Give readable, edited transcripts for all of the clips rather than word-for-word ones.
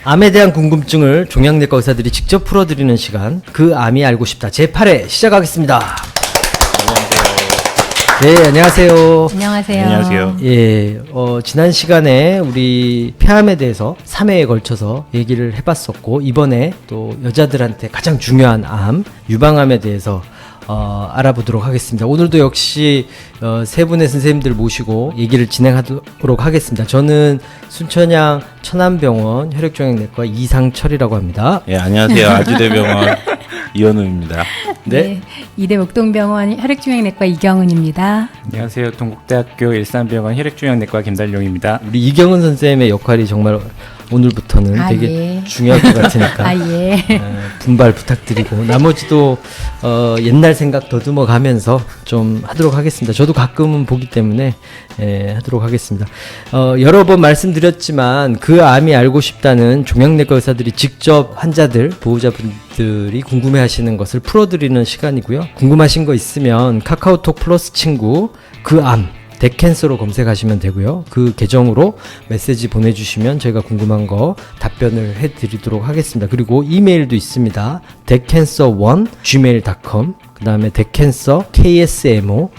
암에 대한 궁금증을 종양내과 의사들이 직접 풀어드리는 시간, 그 암이 알고 싶다 제8회 시작하겠습니다. 네, 안녕하세요. 안녕하세요. 안녕하세요. 예, 지난 시간에 우리 폐암에 대해서 3회에 걸쳐서 얘기를 해봤었고, 이번에 또 여자들한테 가장 중요한 암, 유방암에 대해서 알아보도록 하겠습니다. 오늘도 역시 세 분의 선생님들 모시고 얘기를 진행하도록 하겠습니다. 저는 순천향 천안병원 혈액종양내과 이상철이라고 합니다. 예, 안녕하세요. 아주대병원 이현우입니다. 네. 이대 목동병원 혈액종양내과 이경은입니다. 안녕하세요. 동국대학교 일산병원 혈액종양내과 김달룡입니다. 우리 이경은 선생님의 역할이 정말 오늘부터는 되게 중요할 것 같으니까 분발 부탁드리고, 나머지도 옛날 생각 더듬어 가면서 좀 하도록 하겠습니다. 저도 가끔은 보기 때문에 하도록 하겠습니다. 여러 번 말씀드렸지만 그 암이 알고 싶다는 종양내과 의사들이 직접 환자들, 보호자분들이 궁금해하시는 것을 풀어드리는 시간이고요. 궁금하신 거 있으면 카카오톡 플러스 친구 그 암 덱캔서로 검색하시면 되고요. 그 계정으로 메시지 보내주시면 저희가 궁금한 거 답변을 해드리도록 하겠습니다. 그리고 이메일도 있습니다. deccancer1@gmail.com, 그 다음에 deccancer ksmo.or.kr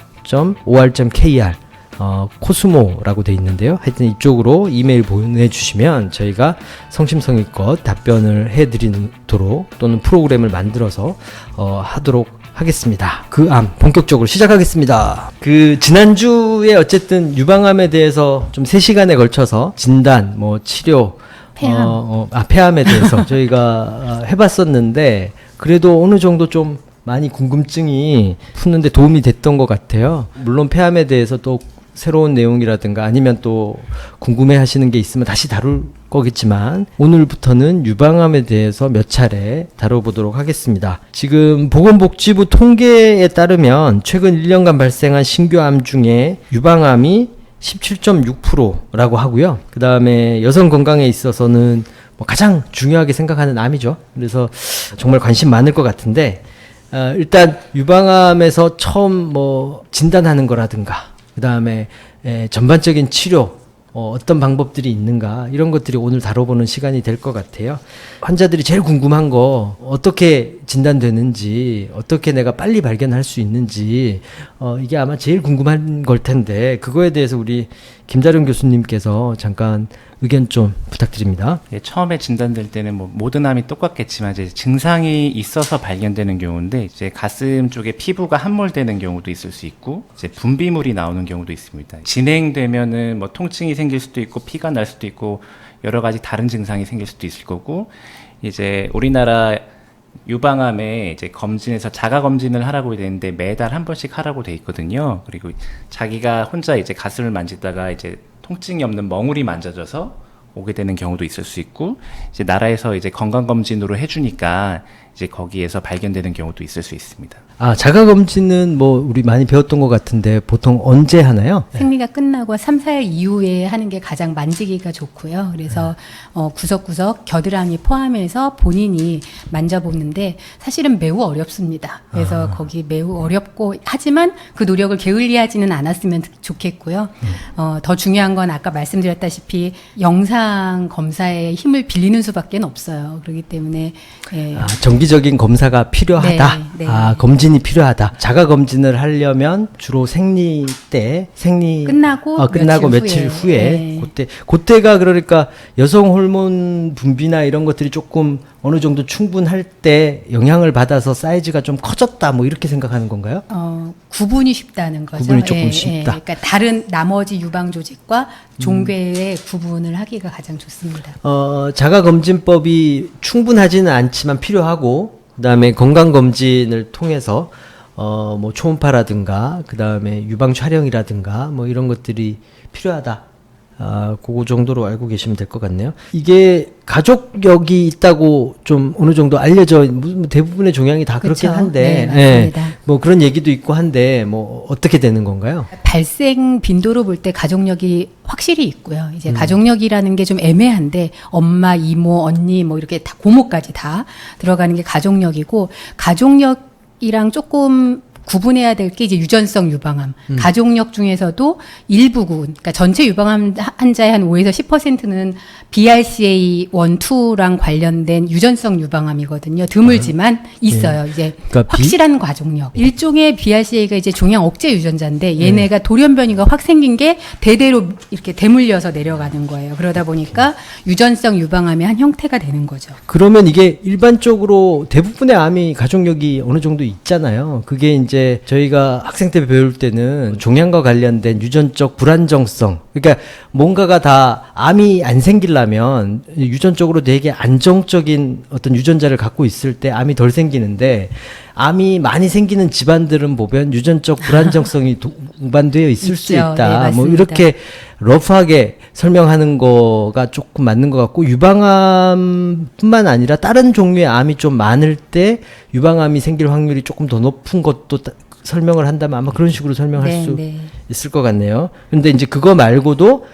코스모라고 돼 있는데요. 하여튼 이쪽으로 이메일 보내주시면 저희가 성심성의껏 답변을 해드리도록, 또는 프로그램을 만들어서 하도록 하겠습니다. 그 암 본격적으로 시작하겠습니다. 지난주에 어쨌든 유방암에 대해서 좀 3시간에 걸쳐서 진단, 치료, 폐암에 대해서 저희가 해봤었는데, 그래도 어느 정도 좀 많이 궁금증이 푸는데 도움이 됐던 것 같아요. 물론 폐암에 대해서 또 새로운 내용이라든가 아니면 또 궁금해 하시는 게 있으면 다시 다룰 거겠지만, 오늘부터는 유방암에 대해서 몇 차례 다뤄보도록 하겠습니다. 지금 보건복지부 통계에 따르면 최근 1년간 발생한 신규 암 중에 유방암이 17.6%라고 하고요. 그 다음에 여성 건강에 있어서는 가장 중요하게 생각하는 암이죠. 그래서 정말 관심 많을 것 같은데, 일단 유방암에서 처음 진단하는 거라든가, 그 다음에 전반적인 치료, 어떤 방법들이 있는가, 이런 것들이 오늘 다뤄보는 시간이 될 것 같아요. 환자들이 제일 궁금한 거, 어떻게 진단되는지, 어떻게 내가 빨리 발견할 수 있는지, 이게 아마 제일 궁금한 걸 텐데, 그거에 대해서 우리 김다룡 교수님께서 잠깐 의견 좀 부탁드립니다. 예, 처음에 진단될 때는 모든 암이 똑같겠지만 이제 증상이 있어서 발견되는 경우인데, 이제 가슴 쪽에 피부가 함몰되는 경우도 있을 수 있고, 이제 분비물이 나오는 경우도 있습니다. 진행되면은 통증이 생길 수도 있고, 피가 날 수도 있고, 여러 가지 다른 증상이 생길 수도 있을 거고, 이제 우리나라 유방암에 이제 검진에서 자가 검진을 하라고 되는데 매달 한 번씩 하라고 돼 있거든요. 그리고 자기가 혼자 이제 가슴을 만지다가 이제 통증이 없는 멍울이 만져져서 오게 되는 경우도 있을 수 있고, 이제 나라에서 이제 건강검진으로 해주니까 이제 거기에서 발견되는 경우도 있을 수 있습니다. 자가검진은 우리 많이 배웠던 것 같은데 보통 언제 하나요? 생리가 끝나고 3, 4일 이후에 하는 게 가장 만지기가 좋고요. 그래서 구석구석 겨드랑이 포함해서 본인이 만져보는데 사실은 매우 어렵습니다. 그래서 거기 매우 어렵고, 하지만 그 노력을 게을리하지는 않았으면 좋겠고요. 더 중요한 건 아까 말씀드렸다시피 영상 검사의 힘을 빌리는 수밖에 없어요. 그렇기 때문에 정기적인 검사가 필요하다. 네. 검진이 필요하다. 자가 검진을 하려면 주로 생리 끝나고 며칠 후에 그때가, 그러니까 여성 호르몬 분비나 이런 것들이 조금 어느 정도 충분할 때 영향을 받아서 사이즈가 좀 커졌다, 이렇게 생각하는 건가요? 구분이 쉽다는 거죠. 구분이 조금 쉽다. 그러니까 다른 나머지 유방 조직과 종괴의 구분을 하기가 가장 좋습니다. 자가검진법이 충분하지는 않지만 필요하고, 그 다음에 건강검진을 통해서 초음파라든가, 그 다음에 유방 촬영이라든가 이런 것들이 필요하다. 그거 정도로 알고 계시면 될 것 같네요. 이게 가족력이 있다고 좀 어느 정도 알려져, 대부분의 종양이 다 그렇긴 한데, 맞습니다. 그런 얘기도 있고 한데, 어떻게 되는 건가요? 발생 빈도로 볼 때 가족력이 확실히 있고요. 이제 가족력이라는 게 좀 애매한데, 엄마, 이모, 언니, 이렇게 다 고모까지 다 들어가는 게 가족력이고, 가족력이랑 조금 구분해야 될 게 이제 유전성 유방암. 가족력 중에서도 일부군, 그러니까 전체 유방암 환자의 한 5에서 10%는 BRCA 1, 2랑 관련된 유전성 유방암이거든요. 드물지만 있어요. 이제 그러니까 확실한 가족력. 일종의 BRCA가 이제 종양 억제 유전자인데 얘네가 돌연변이가 확 생긴 게 대대로 이렇게 대물려서 내려가는 거예요. 그러다 보니까 유전성 유방암의 한 형태가 되는 거죠. 그러면 이게 일반적으로 대부분의 암이 가족력이 어느 정도 있잖아요. 그게 이제 저희가 학생 때 배울 때는 종양과 관련된 유전적 불안정성. 그러니까 뭔가가 다 암이 안 생기려면 유전적으로 되게 안정적인 어떤 유전자를 갖고 있을 때 암이 덜 생기는데 암이 많이 생기는 집안들은 보면 유전적 불안정성이 동반되어 있을 수 있죠. 있다. 네, 뭐 맞습니다. 이렇게 러프하게 설명하는 거가 조금 맞는 것 같고 유방암뿐만 아니라 다른 종류의 암이 좀 많을 때 유방암이 생길 확률이 조금 더 높은 것도 설명을 한다면 아마 그런 식으로 설명할 네, 수 네. 있을 것 같네요. 근데 이제 그거 말고도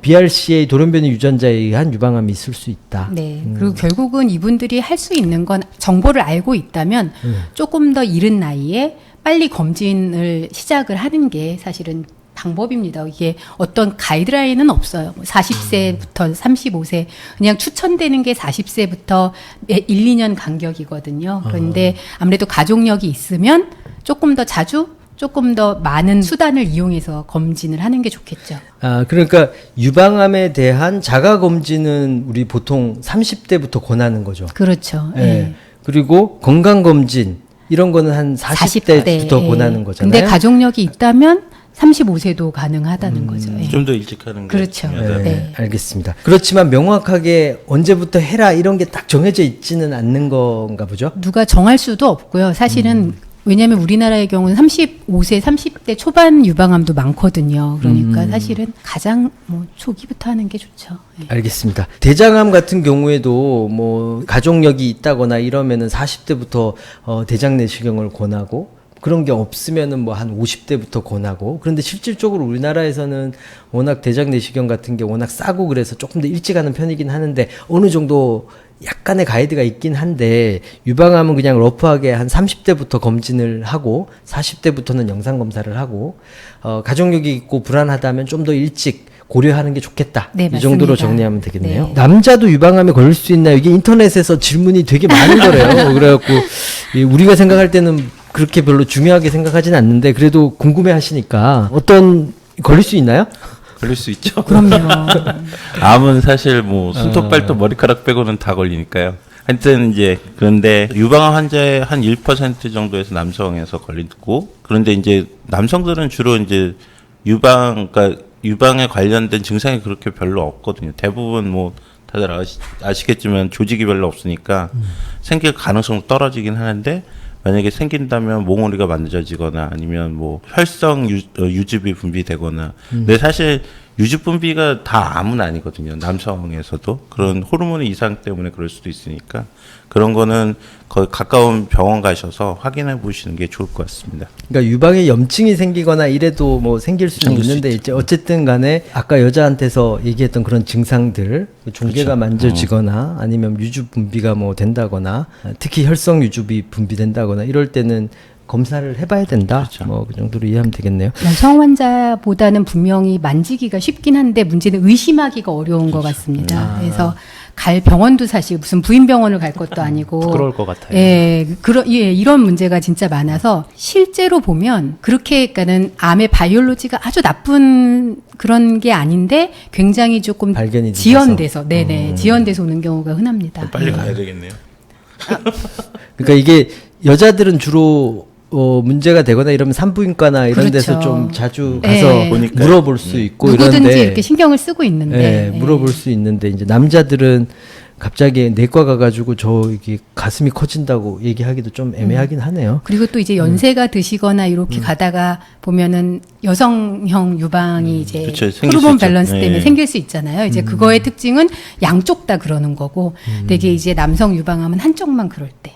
BRCA 돌연변이 유전자에 의한 유방암이 있을 수 있다. 네. 그리고 결국은 이분들이 할 수 있는 건 정보를 알고 있다면 조금 더 이른 나이에 빨리 검진을 시작을 하는 게 사실은 방법입니다. 이게 어떤 가이드라인은 없어요. 40세부터 35세. 그냥 추천되는 게 40세부터 1, 2년 간격이거든요. 그런데 아무래도 가족력이 있으면 조금 더 자주 조금 더 많은 수단을 이용해서 검진을 하는 게 좋겠죠. 아, 그러니까 유방암에 대한 자가 검진은 우리 보통 30대부터 권하는 거죠. 그렇죠. 예. 예. 그리고 건강 검진 이런 거는 한 40대부터 예. 권하는 거잖아요. 근데 가족력이 있다면 35세도 가능하다는 거죠. 예. 좀 더 일찍 하는 게 그렇죠. 중요하다. 네. 알겠습니다. 그렇지만 명확하게 언제부터 해라 이런 게 딱 정해져 있지는 않는 건가 보죠. 누가 정할 수도 없고요. 사실은 왜냐하면 우리나라의 경우는 35세, 30대 초반 유방암도 많거든요. 그러니까 사실은 가장 뭐 초기부터 하는 게 좋죠. 예. 알겠습니다. 대장암 같은 경우에도 뭐 가족력이 있다거나 이러면은 40대부터 대장 내시경을 권하고 그런 게 없으면은 뭐 한 50대부터 권하고 그런데 실질적으로 우리나라에서는 워낙 대장 내시경 같은 게 워낙 싸고 그래서 조금 더 일찍 하는 편이긴 하는데 어느 정도 약간의 가이드가 있긴 한데 유방암은 그냥 러프하게 한 30대부터 검진을 하고 40대부터는 영상 검사를 하고 가족력이 있고 불안하다면 좀 더 일찍 고려하는 게 좋겠다. 네, 이 정도로 맞습니다. 정리하면 되겠네요. 네. 남자도 유방암에 걸릴 수 있나요? 이게 인터넷에서 질문이 되게 많은 거래요. 그래갖고 우리가 생각할 때는 그렇게 별로 중요하게 생각하진 않는데 그래도 궁금해 하시니까 걸릴 수 있나요? 걸릴 수 있죠. 그럼요. 암은 사실 뭐 손톱 발톱 머리카락 빼고는 다 걸리니까요. 하여튼 이제 그런데 유방암 환자의 한 1% 정도에서 남성에서 걸리고 그런데 이제 남성들은 주로 이제 그러니까 유방에 관련된 증상이 그렇게 별로 없거든요. 대부분 뭐 다들 아시겠지만 조직이 별로 없으니까 생길 가능성도 떨어지긴 하는데 만약에 생긴다면 몽우리가 만져지거나 아니면 뭐 혈성 유즙이 분비되거나 근데 사실 유즙 분비가 다 암은 아니거든요. 남성에서도 그런 호르몬 이상 때문에 그럴 수도 있으니까 그런 거는 거의 가까운 병원 가셔서 확인해 보시는 게 좋을 것 같습니다. 그러니까 유방에 염증이 생기거나 이래도 뭐 생길 수는 생길 수 있는데 이제 어쨌든 간에 아까 여자한테서 얘기했던 그런 증상들 종괴가 그렇죠. 만져지거나 아니면 유즙 분비가 뭐 된다거나 특히 혈성 유즙이 분비된다거나 이럴 때는 검사를 해봐야 된다. 그렇죠. 뭐 그 정도로 이해하면 되겠네요. 여성 환자보다는 분명히 만지기가 쉽긴 한데 문제는 의심하기가 어려운 것 같습니다. 그래서 갈 병원도 사실 무슨 부인병원을 갈 것도 아니고 부끄러울 것 같아요. 예, 이런 문제가 진짜 많아서 실제로 보면 그렇게 그러니까는 암의 바이올로지가 아주 나쁜 그런 게 아닌데 굉장히 조금 발견이 늦어서. 지연돼서 지연돼서 오는 경우가 흔합니다. 빨리 예. 가야 되겠네요. 그러니까 이게 여자들은 주로 문제가 되거나 이러면 산부인과나 이런 그렇죠. 데서 좀 자주 네. 가서 보니까요. 물어볼 수 있고 누구든지 이런데 이렇게 신경을 쓰고 있는데 예, 물어볼 수 있는데 이제 남자들은 갑자기 내과 가가지고 저 이게 가슴이 커진다고 얘기하기도 좀 애매하긴 하네요. 그리고 또 이제 연세가 드시거나 이렇게 가다가 보면은 여성형 유방이 이제 그쵸, 생길 호르몬 수 있죠. 밸런스 때문에 네. 생길 수 있잖아요. 이제 그거의 특징은 양쪽 다 그러는 거고 되게 이제 남성 유방암은 한쪽만 그럴 때.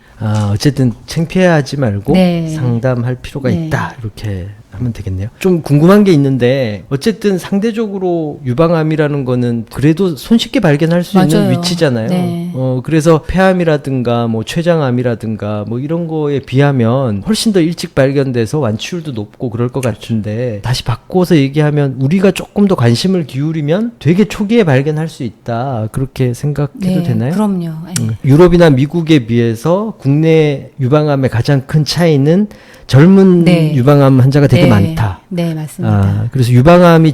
어쨌든 창피해하지 말고 네. 상담할 필요가 네. 있다 이렇게 하면 되겠네요. 좀 궁금한 게 있는데 어쨌든 상대적으로 유방암이라는 거는 그래도 손쉽게 발견할 수 있는 맞아요. 위치잖아요. 네. 그래서 폐암이라든가 뭐 췌장암이라든가 뭐 이런 거에 비하면 훨씬 더 일찍 발견돼서 완치율도 높고 그럴 것 같은데 다시 바꿔서 얘기하면 우리가 조금 더 관심을 기울이면 되게 초기에 발견할 수 있다. 그렇게 생각해도 네, 되나요? 그럼요. 네. 유럽이나 미국에 비해서 국내 유방암의 가장 큰 차이는 젊은 네. 유방암 환자가 되게 네. 많다. 네, 맞습니다. 그래서 유방암이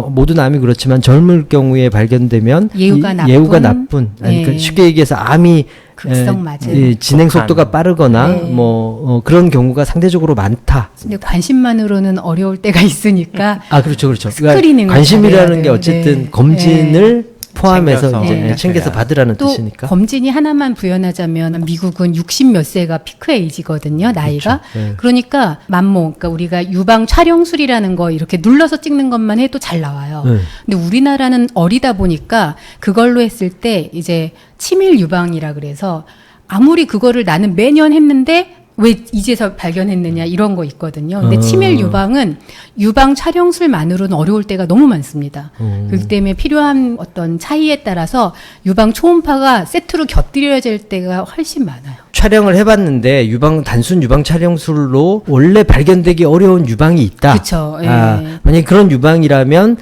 모든 암이 그렇지만 젊을 경우에 발견되면 예후가 예후가 나쁜? 나쁜. 아니, 네. 그 쉽게 얘기해서 암이 급성 맞은. 진행 독한. 속도가 빠르거나 네. 그런 경우가 상대적으로 많다. 근데 관심만으로는 어려울 때가 있으니까 그렇죠. 스크리닝을 관심이라는 잘해야 게 어쨌든 네. 검진을 포함해서 챙겨서 이제 네. 챙겨서 받으라는 또 뜻이니까. 검진이 하나만 부연하자면 미국은 60 몇 세가 피크 에이지거든요, 나이가. 네. 그러니까 만모, 그러니까 우리가 유방 촬영술이라는 거 이렇게 눌러서 찍는 것만 해도 잘 나와요. 네. 근데 우리나라는 어리다 보니까 그걸로 했을 때 이제 치밀 유방이라 그래서 아무리 그거를 나는 매년 했는데 왜 이제서 발견했느냐 이런 거 있거든요. 근데 치밀 유방은 유방 촬영술만으로는 어려울 때가 너무 많습니다. 그렇기 때문에 필요한 어떤 차이에 따라서 유방 초음파가 세트로 곁들여질 때가 훨씬 많아요. 촬영을 해봤는데 단순 유방 촬영술로 원래 발견되기 어려운 유방이 있다. 그쵸, 예. 만약 그런 유방이라면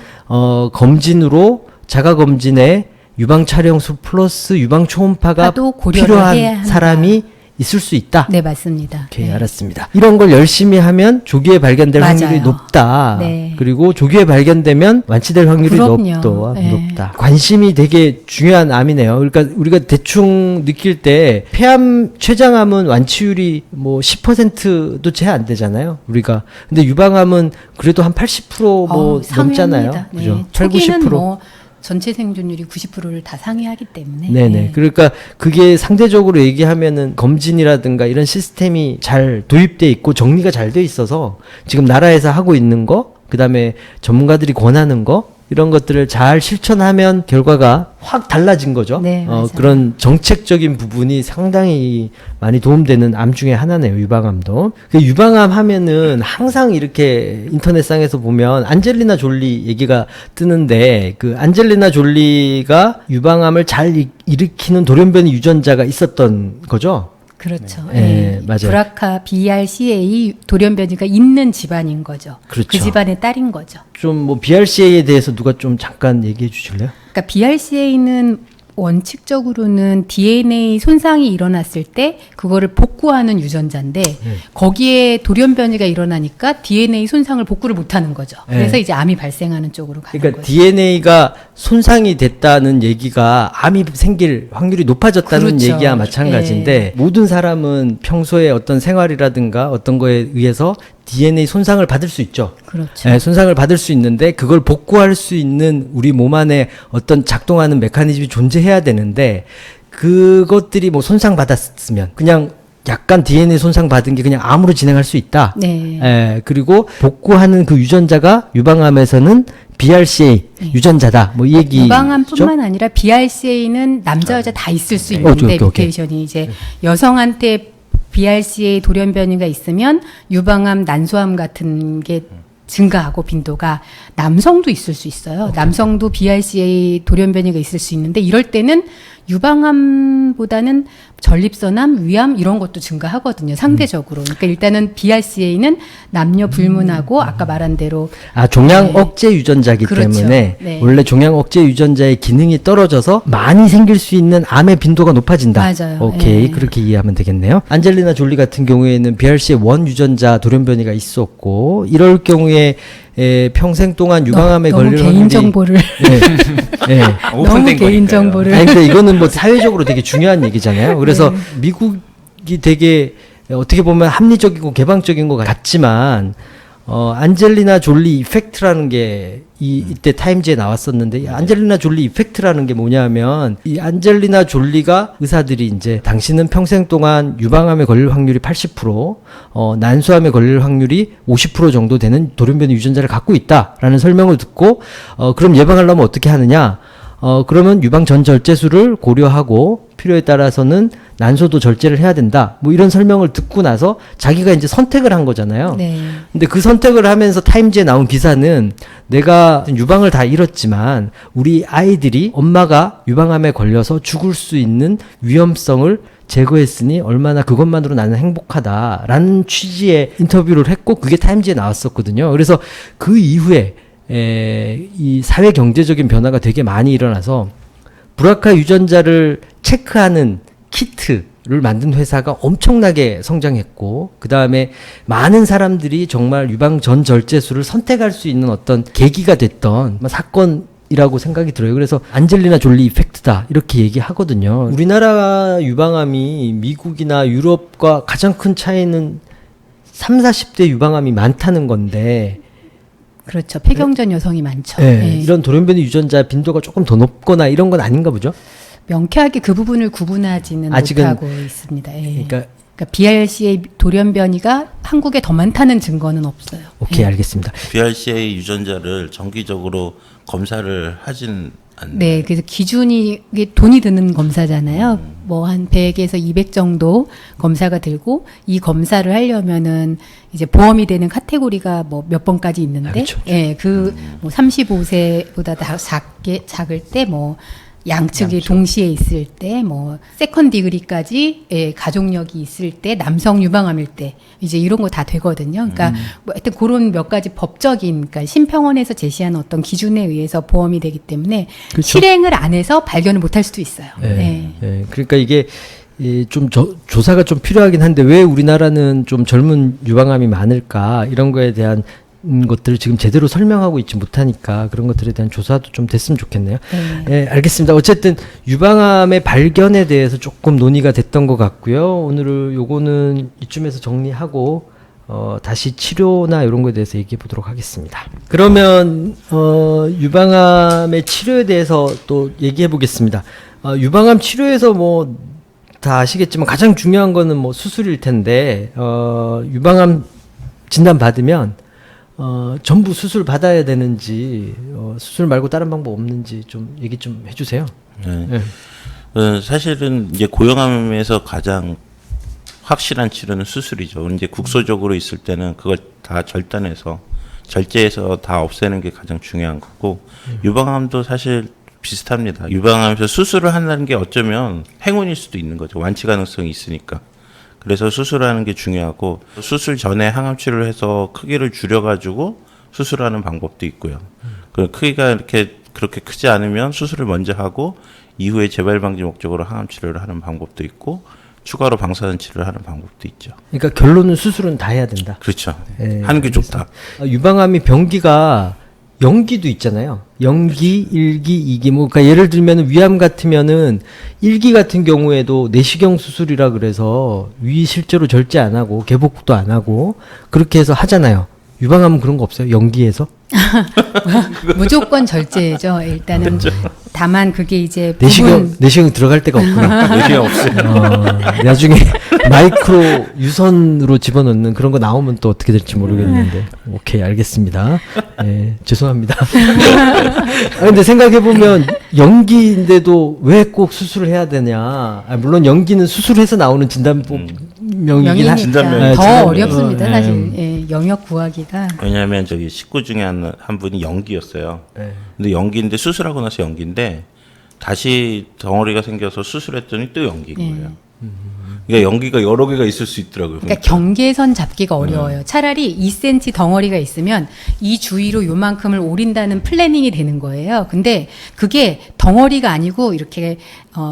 검진으로 자가 검진에 유방 촬영술 플러스 유방 초음파가 파도 고려를 해야 필요한 한다. 사람이 있을 수 있다. 네, 맞습니다. 오케이, 네. 알았습니다. 이런 걸 열심히 하면 조기에 발견될 맞아요. 확률이 높다. 네. 그리고 조기에 발견되면 완치될 확률이 그럼요. 네. 높다. 관심이 되게 중요한 암이네요. 그러니까 우리가 대충 느낄 때 폐암, 췌장암은 완치율이 뭐 10%도 채 안 되잖아요. 우리가. 근데 유방암은 그래도 한 80% 넘잖아요. 상회합니다. 네. 그죠? 8, 초기는 90%. 뭐 전체 생존율이 90%를 다 상회하기 때문에. 네네. 네. 그러니까 그게 상대적으로 얘기하면은 검진이라든가 이런 시스템이 잘 도입돼 있고 정리가 잘 돼 있어서 지금 나라에서 하고 있는 거, 그 다음에 전문가들이 권하는 거, 이런 것들을 잘 실천하면 결과가 확 달라진 거죠. 네, 맞아요. 그런 정책적인 부분이 상당히 많이 도움되는 암 중에 하나네요. 유방암도. 그 유방암 하면은 항상 이렇게 인터넷상에서 보면 안젤리나 졸리 얘기가 뜨는데 그 안젤리나 졸리가 유방암을 잘 일으키는 돌연변이 유전자가 있었던 거죠. 그렇죠. 네, 예. 맞아요. 브라카 BRCA 돌연변이가 있는 집안인 거죠. 그렇죠. 그 집안의 딸인 거죠. 좀 뭐 BRCA에 대해서 누가 좀 잠깐 얘기해 주실래요? 그러니까 BRCA는 원칙적으로는 DNA 손상이 일어났을 때 그거를 복구하는 유전자인데 거기에 돌연변이가 일어나니까 DNA 손상을 복구를 못하는 거죠. 네. 그래서 이제 암이 발생하는 쪽으로 가는 그러니까 거죠. DNA가 손상이 됐다는 얘기가 암이 생길 확률이 높아졌다는 그렇죠. 얘기와 마찬가지인데 모든 사람은 평소에 어떤 생활이라든가 어떤 거에 의해서 DNA 손상을 받을 수 있죠. 그렇죠. 네, 손상을 받을 수 있는데 그걸 복구할 수 있는 우리 몸 안에 어떤 작동하는 메커니즘이 존재해야 되는데 그것들이 뭐 손상 받았으면 그냥 약간 DNA 손상 받은 게 그냥 암으로 진행할 수 있다. 네. 예, 그리고 복구하는 그 유전자가 유방암에서는 BRCA 유전자다. 뭐 이 얘기. 유방암뿐만 아니라 BRCA는 남자 여자 다 있을 수 있는데 오케이. 뮤테이션이 이제 여성한테 BRCA 돌연변이가 있으면 유방암, 난소암 같은 게 증가하고 빈도가 남성도 있을 수 있어요. 남성도 BRCA 돌연변이가 있을 수 있는데 이럴 때는 유방암보다는 전립선암, 위암 이런 것도 증가하거든요. 상대적으로. 그러니까 일단은 BRCA는 남녀 불문하고 아까 말한 대로 종양 네. 억제 유전자이기 그렇죠. 때문에 네. 원래 종양 억제 유전자의 기능이 떨어져서 많이 생길 수 있는 암의 빈도가 높아진다. 맞아요. 오케이. 네. 그렇게 이해하면 되겠네요. 안젤리나 졸리 같은 경우에는 BRCA1 유전자 돌연변이가 있었고 이럴 경우에 평생 동안 유방암에 너무 걸릴 개인 확률이 정보를 오픈된 너무 개인 거니까요. 정보를 아니 근데 이거는 뭐 사회적으로 되게 중요한 얘기잖아요. 그래서 네. 미국이 되게 어떻게 보면 합리적이고 개방적인 것 같지만 안젤리나 졸리 이펙트라는 게 이때 타임즈에 나왔었는데 이 안젤리나 졸리 이펙트라는 게 뭐냐면 이 안젤리나 졸리가 의사들이 이제 당신은 평생 동안 유방암에 걸릴 확률이 80%, 난소암에 걸릴 확률이 50% 정도 되는 돌연변이 유전자를 갖고 있다라는 설명을 듣고 그럼 예방하려면 어떻게 하느냐? 그러면 유방 전절제술을 고려하고 필요에 따라서는 난소도 절제를 해야 된다. 뭐 이런 설명을 듣고 나서 자기가 이제 선택을 한 거잖아요. 네. 근데 그 선택을 하면서 타임즈에 나온 기사는 내가 유방을 다 잃었지만 우리 아이들이 엄마가 유방암에 걸려서 죽을 수 있는 위험성을 제거했으니 얼마나 그것만으로 나는 행복하다라는 취지의 인터뷰를 했고 그게 타임즈에 나왔었거든요. 그래서 그 이후에 이 사회 경제적인 변화가 되게 많이 일어나서 브라카 유전자를 체크하는 키트를 만든 회사가 엄청나게 성장했고 그 다음에 많은 사람들이 정말 유방 전 절제술을 선택할 수 있는 어떤 계기가 됐던 사건이라고 생각이 들어요. 그래서 안젤리나 졸리 이펙트다 이렇게 얘기하거든요. 우리나라 유방암이 미국이나 유럽과 가장 큰 차이는 3, 40대 유방암이 많다는 건데 그렇죠. 폐경전 여성이 많죠. 네, 네. 이런 돌연변이 유전자 빈도가 조금 더 높거나 이런 건 아닌가 보죠? 명쾌하게 그 부분을 구분하지는 아직은 못하고 있습니다. 예. 그러니까 BRCA 돌연변이가 한국에 더 많다는 증거는 없어요. 오케이 알겠습니다. BRCA 유전자를 정기적으로 검사를 하진 않나요? 네, 그래서 기준이 이게 돈이 드는 검사잖아요. 뭐 한 100에서 200 정도 검사가 들고 이 검사를 하려면은 이제 보험이 되는 카테고리가 뭐 몇 번까지 있는데, 그렇죠. 예, 뭐 35세보다 작을 때 뭐 양측이 동시에 있을 때, 뭐 세컨 디그리까지 예, 가족력이 있을 때, 남성 유방암일 때 이제 이런 거 다 되거든요. 그러니까 뭐 하여튼 그런 몇 가지 법적인, 그러니까 심평원에서 제시한 어떤 기준에 의해서 보험이 되기 때문에 그렇죠. 실행을 안 해서 발견을 못할 수도 있어요. 네. 그러니까 이게 좀 조사가 좀 필요하긴 한데 왜 우리나라는 좀 젊은 유방암이 많을까 이런 거에 대한 것들을 지금 제대로 설명하고 있지 못하니까 그런 것들에 대한 조사도 좀 됐으면 좋겠네요. 네, 알겠습니다. 어쨌든 유방암의 발견에 대해서 조금 논의가 됐던 것 같고요. 오늘은 요거는 이쯤에서 정리하고 다시 치료나 이런 거에 대해서 얘기해 보도록 하겠습니다. 그러면 유방암의 치료에 대해서 또 얘기해 보겠습니다. 유방암 치료에서 뭐 다 아시겠지만 가장 중요한 거는 뭐 수술일 텐데 유방암 진단 받으면 전부 수술 받아야 되는지 수술 말고 다른 방법 없는지 좀 얘기 좀 해주세요. 네. 네. 사실은 이제 고형암에서 가장 확실한 치료는 수술이죠. 이제 국소적으로 있을 때는 그걸 다 절단해서 절제해서 다 없애는 게 가장 중요한 거고 유방암도 사실 비슷합니다. 유방암에서 수술을 한다는 게 어쩌면 행운일 수도 있는 거죠. 완치 가능성이 있으니까. 그래서 수술하는 게 중요하고 수술 전에 항암 치료를 해서 크기를 줄여가지고 수술하는 방법도 있고요. 그 크기가 이렇게 그렇게 크지 않으면 수술을 먼저 하고 이후에 재발 방지 목적으로 항암 치료를 하는 방법도 있고 추가로 방사선 치료를 하는 방법도 있죠. 그러니까 결론은 수술은 다 해야 된다. 그렇죠. 네, 하는 게 좋다. 유방암이 병기가 영기도 있잖아요. 영기, 1기, 2기. 뭐, 그러니까 예를 들면 위암 같으면은 1기 같은 경우에도 내시경 수술이라 그래서 위 실제로 절제 안 하고 개복도 안 하고 그렇게 해서 하잖아요. 유방암은 그런 거 없어요? 영기에서? 무조건 절제죠. 일단은 다만 그게 이제 내시경 들어갈 데가 없구나. 내시경 없어요. 나중에 마이크로 유선으로 집어넣는 그런 거 나오면 또 어떻게 될지 모르겠는데. 오케이, 알겠습니다. 네, 죄송합니다. 근데 생각해보면 연기인데도 왜 꼭 수술을 해야 되냐. 물론 연기는 수술해서 나오는 진단법명이긴 명이니까 더 어렵습니다. 사실 예, 영역 구하기가. 왜냐하면 저기 식구 중에 한 분이 연기였어요. 네. 근데 연기인데 수술하고 나서 연기인데 다시 덩어리가 생겨서 수술했더니 또 연기인 거예요. 그러니까 연기가 여러 개가 있을 수 있더라고요. 그러니까 경계선 잡기가 어려워요. 차라리 2cm 덩어리가 있으면 이 주위로 요만큼을 오린다는 플래닝이 되는 거예요. 근데 그게 덩어리가 아니고 이렇게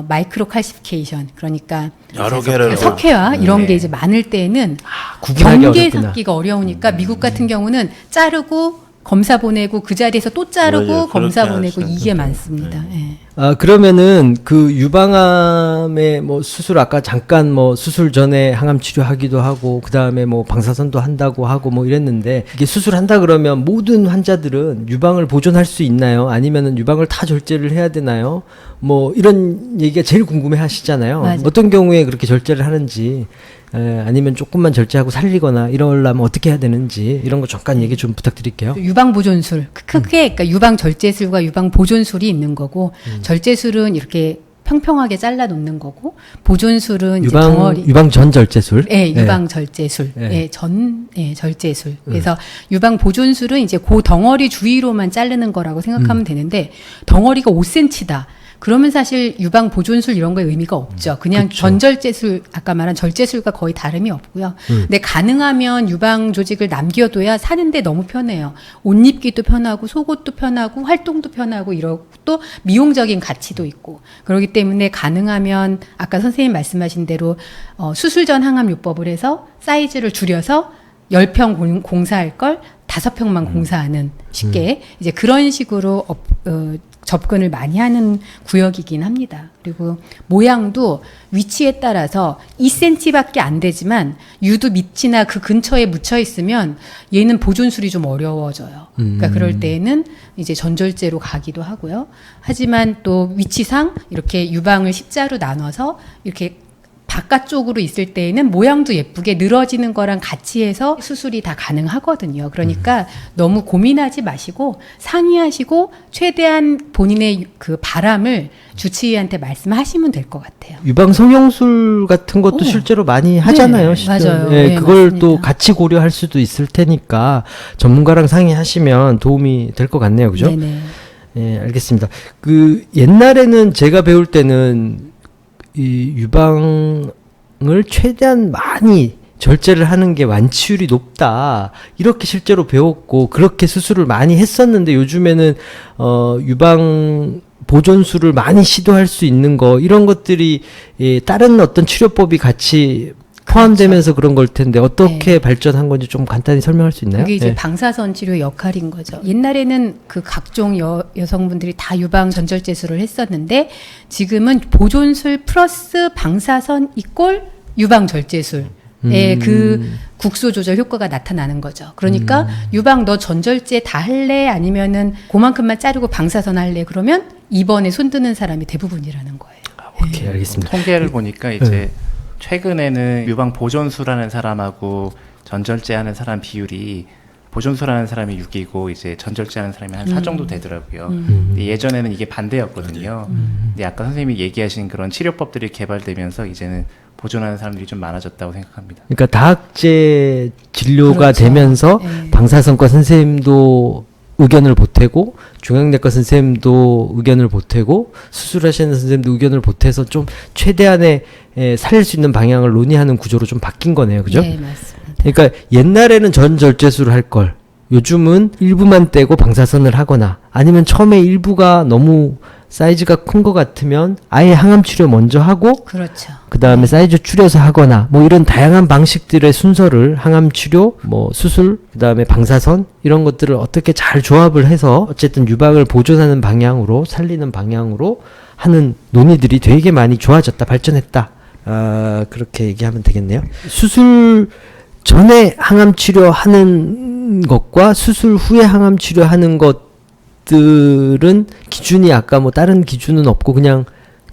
마이크로 칼시피케이션, 그러니까 여러 개를 석회화 이런 게 이제 많을 때에는 구분하기 경계 어렵구나. 잡기가 어려우니까 미국 같은 경우는 자르고 검사 보내고 그 자리에서 또 자르고 맞아요. 검사 그렇게 보내고 하시죠. 이게 많습니다. 예. 그러면은 그 유방암의 뭐 수술 아까 잠깐 뭐 수술 전에 항암 치료하기도 하고 그 다음에 뭐 방사선도 한다고 하고 뭐 이랬는데 이게 수술한다 그러면 모든 환자들은 유방을 보존할 수 있나요? 아니면은 유방을 다 절제를 해야 되나요? 뭐 이런 얘기가 제일 궁금해 하시잖아요. 맞아요. 어떤 경우에 그렇게 절제를 하는지 아니면 조금만 절제하고 살리거나 이러려면 어떻게 해야 되는지 이런 거 잠깐 얘기 좀 부탁드릴게요. 유방 보존술 크게 그러니까 유방 절제술과 유방 보존술이 있는 거고 절제술은 이렇게 평평하게 잘라 놓는 거고 보존술은 이제 덩어리 유방 전 절제술. 네, 유방 절제술. 네. 네, 절제술. 그래서 유방 보존술은 이제 그 덩어리 주위로만 자르는 거라고 생각하면 되는데 덩어리가 5cm다. 그러면 사실 유방 보존술 이런 거에 의미가 없죠. 그냥 그쵸. 전절제술, 아까 말한 절제술과 거의 다름이 없고요. 근데 가능하면 유방 조직을 남겨둬야 사는데 너무 편해요. 옷 입기도 편하고 속옷도 편하고 활동도 편하고 이러고 또 미용적인 가치도 있고 그렇기 때문에 가능하면 아까 선생님 말씀하신 대로 수술 전 항암요법을 해서 사이즈를 줄여서 10평 공사할 걸 5평만 공사하는 쉽게 이제 그런 식으로 접근을 많이 하는 구역이긴 합니다. 그리고 모양도 위치에 따라서 2cm밖에 안 되지만 유두 밑이나 그 근처에 묻혀 있으면 얘는 보존술이 좀 어려워져요. 그러니까 그럴 때에는 이제 전절제로 가기도 하고요. 하지만 또 위치상 이렇게 유방을 십자로 나눠서 이렇게 바깥쪽으로 있을 때에는 모양도 예쁘게 늘어지는 거랑 같이 해서 수술이 다 가능하거든요. 그러니까 너무 고민하지 마시고 상의하시고 최대한 본인의 그 바람을 주치의한테 말씀하시면 될 것 같아요. 유방 성형술 같은 것도 오. 실제로 많이 하잖아요. 네, 실제로. 맞아요. 예, 네, 그걸 맞습니다. 또 같이 고려할 수도 있을 테니까 전문가랑 상의하시면 도움이 될 것 같네요. 그죠? 네네. 예, 알겠습니다. 그 옛날에는 제가 배울 때는 이 유방을 최대한 많이 절제를 하는 게 완치율이 높다. 이렇게 실제로 배웠고 그렇게 수술을 많이 했었는데 요즘에는 유방 보존술을 많이 시도할 수 있는 거 이런 것들이 다른 어떤 치료법이 같이 포함되면서 그런 걸 텐데 어떻게 발전한 건지 좀 간단히 설명할 수 있나요? 그게 이제 네. 방사선 치료 역할인 거죠. 옛날에는 그 각종 여성분들이 다 유방 전절제술을 했었는데 지금은 보존술 플러스 방사선 이꼴 유방 절제술. 그 국소 조절 효과가 나타나는 거죠. 그러니까 유방 너 전절제 다 할래? 아니면은 그만큼만 자르고 방사선 할래? 그러면 2번에 손드는 사람이 대부분이라는 거예요. 오케이, 알겠습니다. 통계를 보니까 이제 최근에는 유방 보존술하는 사람하고 전절제하는 사람 비율이 보존술하는 사람이 6이고 이제 전절제하는 사람이 한 4 정도 되더라고요. 근데 예전에는 이게 반대였거든요. 근데 아까 선생님이 얘기하신 그런 치료법들이 개발되면서 이제는 보존하는 사람들이 좀 많아졌다고 생각합니다. 그러니까 다학제 진료가 그렇죠. 되면서 네. 방사선과 선생님도 의견을 보태고 중앙내과 선생님도 의견을 보태고 수술하시는 선생님도 의견을 보태서 좀 최대한의 살릴 수 있는 방향을 논의하는 구조로 좀 바뀐 거네요. 그죠? 네, 맞습니다. 그러니까 옛날에는 전절제술을 할 걸 요즘은 일부만 떼고 방사선을 하거나 아니면 처음에 일부가 너무 사이즈가 큰 것 같으면 아예 항암치료 먼저 하고 그렇죠. 그 다음에 사이즈 줄여서 하거나 뭐 이런 다양한 방식들의 순서를 항암치료, 뭐 수술, 그 다음에 방사선 이런 것들을 어떻게 잘 조합을 해서 어쨌든 유방을 보존하는 방향으로 살리는 방향으로 하는 논의들이 되게 많이 좋아졌다, 발전했다. 그렇게 얘기하면 되겠네요. 수술 전에 항암치료 하는 것과 수술 후에 항암치료 하는 것들은 기준이 아까 뭐 다른 기준은 없고 그냥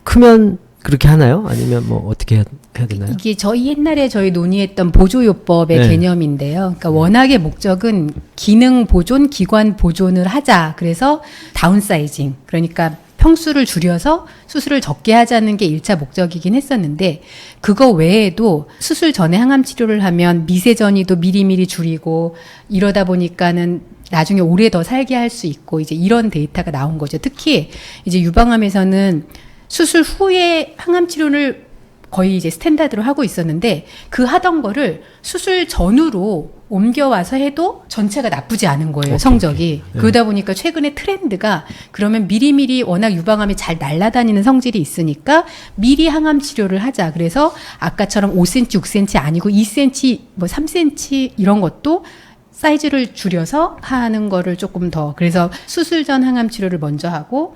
크면 그렇게 하나요? 아니면 뭐 어떻게 해야 되나요? 이게 저희 논의했던 보조요법의 네. 개념인데요. 그러니까 워낙의 목적은 기능 보존, 기관 보존을 하자. 그래서 다운사이징. 그러니까 평수를 줄여서 수술을 적게 하자는 게 1차 목적이긴 했었는데 그거 외에도 수술 전에 항암 치료를 하면 미세전이도 미리미리 줄이고 이러다 보니까는 나중에 오래 더 살게 할 수 있고 이제 이런 데이터가 나온 거죠. 특히 이제 유방암에서는 수술 후에 항암 치료를 거의 이제 스탠다드로 하고 있었는데 그 하던 거를 수술 전으로 옮겨와서 해도 전체가 나쁘지 않은 거예요. 성적이. 그러다 보니까 최근에 트렌드가 그러면 미리미리 워낙 유방암이 잘 날아다니는 성질이 있으니까 미리 항암 치료를 하자. 그래서 아까처럼 5cm, 6cm 아니고 2cm, 뭐 3cm 이런 것도 사이즈를 줄여서 하는 거를 조금 더 그래서 수술 전 항암 치료를 먼저 하고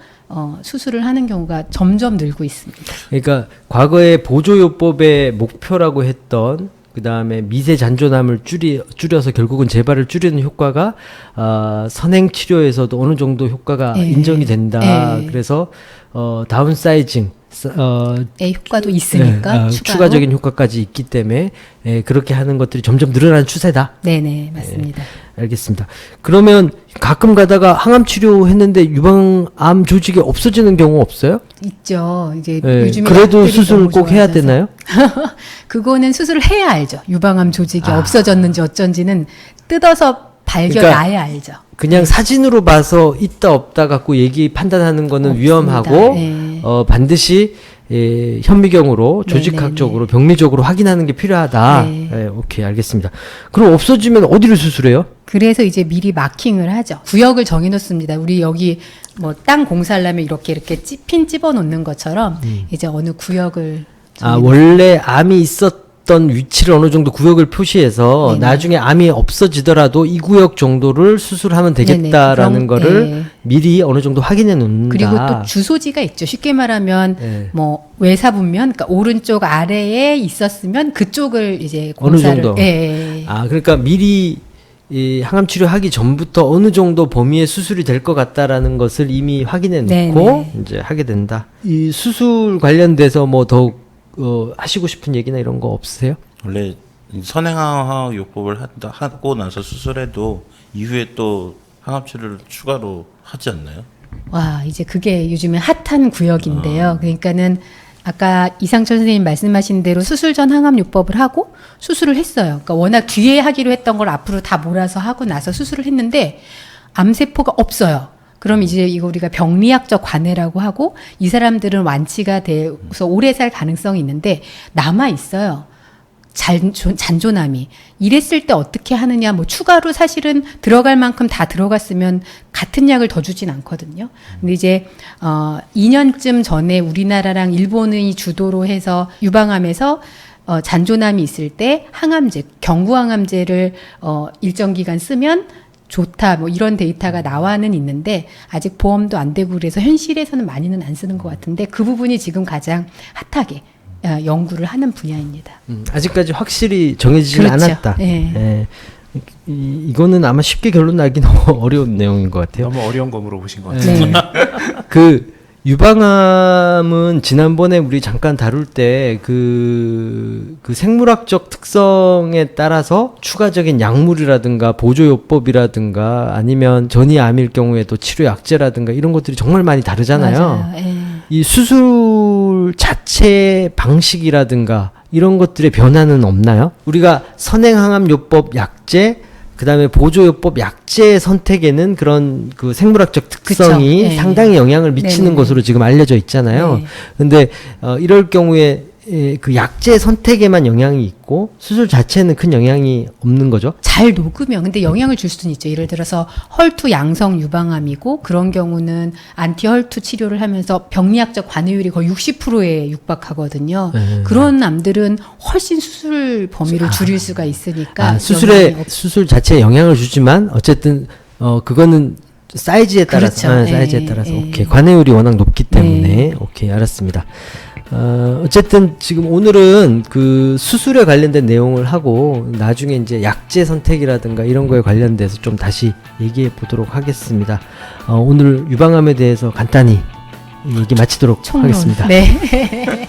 수술을 하는 경우가 점점 늘고 있습니다. 그러니까 과거에 보조요법의 목표라고 했던 그 다음에 미세 잔존암을 줄여서 결국은 재발을 줄이는 효과가 선행 치료에서도 어느 정도 효과가 네. 인정이 된다. 네. 그래서 다운사이징 효과도 있으니까 추가적인 효과까지 있기 때문에 그렇게 하는 것들이 점점 늘어나는 추세다. 네네 맞습니다. 알겠습니다. 그러면 가끔 가다가 항암 치료했는데 유방암 조직이 없어지는 경우 없어요? 있죠. 이제 네, 요즘에 그래도 약들이 수술 너무 꼭 해야 좋아져서. 되나요? 그거는 수술을 해야 알죠. 유방암 조직이 없어졌는지 어쩐지는 뜯어서 발견해야 알죠. 그냥 사진으로 봐서 있다 없다 갖고 얘기 판단하는 거는 없습니다. 위험하고 네. 반드시 현미경으로 조직학적으로 병리적으로 확인하는 게 필요하다. 네. 오케이 알겠습니다. 그럼 없어지면 어디를 수술해요? 그래서 이제 미리 마킹을 하죠. 구역을 정해놓습니다. 우리 여기 뭐 땅 공사하려면 이렇게 핀 집어놓는 것처럼 이제 어느 구역을 원래 암이 있었던 위치를 어느 정도 구역을 표시해서 네네. 나중에 암이 없어지더라도 이 구역 정도를 수술하면 되겠다라는 그럼, 거를 네. 미리 어느 정도 확인해 놓는다. 그리고 또 주소지가 있죠. 쉽게 말하면 네. 뭐 외사분면, 그러니까 오른쪽 아래에 있었으면 그쪽을 이제 어느 공사를 정도? 예. 그러니까 미리 이 항암 치료하기 전부터 어느 정도 범위의 수술이 될 것 같다라는 것을 이미 확인해 놓고 네네. 이제 하게 된다. 이 수술 관련돼서 뭐 더욱 하시고 싶은 얘기나 이런 거 없으세요? 원래 선행항암요법을 하고 나서 수술해도 이후에 또 항암 치료를 추가로 하지 않나요? 와, 이제 그게 요즘에 핫한 구역인데요. 그러니까는 아까 이상철 선생님 말씀하신 대로 수술 전 항암요법을 하고 수술을 했어요. 그러니까 워낙 뒤에 하기로 했던 걸 앞으로 다 몰아서 하고 나서 수술을 했는데 암세포가 없어요. 그럼 이제 이거 우리가 병리학적 관해라고 하고 이 사람들은 완치가 돼서 오래 살 가능성이 있는데 남아 있어요. 잔존함이. 이랬을 때 어떻게 하느냐, 뭐 추가로 사실은 들어갈 만큼 다 들어갔으면 같은 약을 더 주진 않거든요. 근데 이제 2년쯤 전에 우리나라랑 일본의 주도로 해서 유방암에서 잔존함이 있을 때 항암제, 경구항암제를 일정 기간 쓰면 좋다, 뭐 이런 데이터가 나와는 있는데 아직 보험도 안 되고 그래서 현실에서는 많이는 안 쓰는 것 같은데 그 부분이 지금 가장 핫하게 연구를 하는 분야입니다. 아직까지 확실히 정해지진 그렇죠. 않았다. 네. 이거는 아마 쉽게 결론 나기 너무 어려운 내용인 것 같아요. 너무 어려운 거 물어보신 것 같아요. 네. 그 유방암은 지난번에 우리 잠깐 다룰 때 그 생물학적 특성에 따라서 추가적인 약물이라든가 보조요법이라든가 아니면 전이암일 경우에도 치료 약제라든가 이런 것들이 정말 많이 다르잖아요. 맞아요. 예. 이 수술 자체 방식이라든가 이런 것들의 변화는 없나요? 우리가 선행항암요법 약제 그다음에 보조요법 약제 선택에는 그런 그 생물학적 특성이 그쵸. 네. 상당히 영향을 미치는 네네. 것으로 지금 알려져 있잖아요. 네. 근데 이럴 경우에 그 약제 선택에만 영향이 있고 수술 자체는 큰 영향이 없는 거죠. 잘 녹으면 근데 영향을 줄 수는 있죠. 예를 들어서 헐투 양성 유방암이고 그런 경우는 안티 헐투 치료를 하면서 병리학적 관해율이 거의 60%에 육박하거든요. 그런 암들은 훨씬 수술 범위를 줄일 수가 있으니까 수술 자체에 영향을 주지만 어쨌든 그거는 사이즈에 따라서 그렇죠. 사이즈에 따라서 예. 오케이 관해율이 워낙 높기 때문에 네. 오케이 알았습니다. 어쨌든 지금 오늘은 그 수술에 관련된 내용을 하고 나중에 이제 약제 선택이라든가 이런 거에 관련돼서 좀 다시 얘기해 보도록 하겠습니다. 오늘 유방암에 대해서 간단히 얘기 마치도록 총론. 하겠습니다. 네.